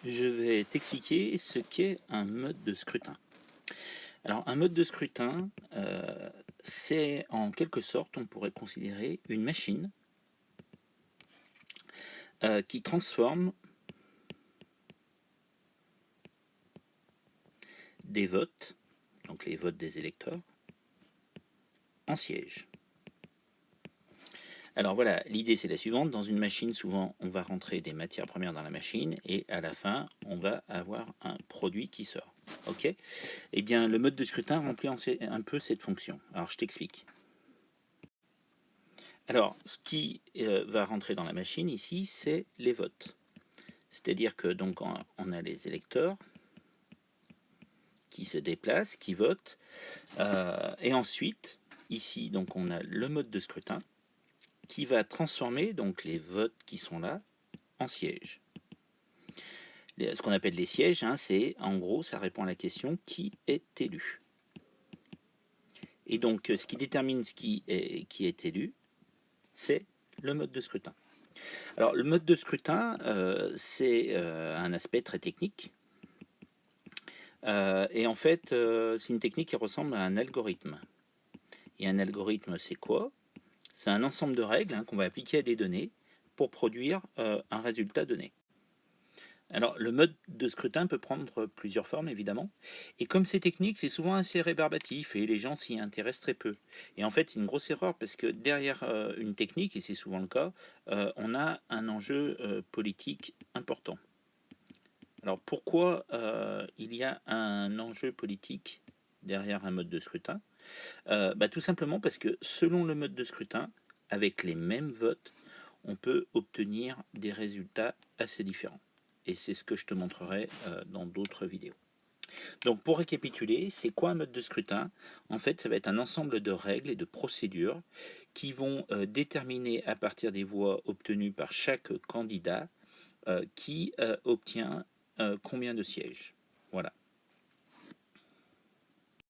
Je vais t'expliquer ce qu'est un mode de scrutin. Alors, un mode de scrutin, c'est en quelque sorte, on pourrait considérer une machine qui transforme des votes, donc les votes des électeurs, en sièges. Alors voilà, l'idée c'est la suivante. Dans une machine, souvent, on va rentrer des matières premières dans la machine et à la fin, on va avoir un produit qui sort. Ok. Eh bien, le mode de scrutin remplit un peu cette fonction. Alors, je t'explique. Alors, ce qui va rentrer dans la machine ici, c'est les votes. C'est-à-dire que donc on a les électeurs qui se déplacent, qui votent, et ensuite ici donc on a le mode de scrutin qui va transformer donc les votes qui sont là en sièges. Ce qu'on appelle les sièges, hein, c'est en gros ça répond à la question qui est élu. Et donc ce qui détermine qui est élu, c'est le mode de scrutin. Alors le mode de scrutin, c'est un aspect très technique. Et en fait, c'est une technique qui ressemble à un algorithme. Et un algorithme, c'est quoi? C'est un ensemble de règles, hein, qu'on va appliquer à des données pour produire un résultat donné. Alors, le mode de scrutin peut prendre plusieurs formes, évidemment. Et comme c'est technique, c'est souvent assez rébarbatif et les gens s'y intéressent très peu. Et en fait, c'est une grosse erreur parce que derrière une technique, et c'est souvent le cas, on a un enjeu politique important. Alors pourquoi il y a un enjeu politique derrière un mode de scrutin? Tout simplement parce que selon le mode de scrutin, avec les mêmes votes, on peut obtenir des résultats assez différents. Et c'est ce que je te montrerai dans d'autres vidéos. Donc pour récapituler, c'est quoi un mode de scrutin? En fait, ça va être un ensemble de règles et de procédures qui vont déterminer à partir des voix obtenues par chaque candidat qui obtient combien de sièges. Voilà.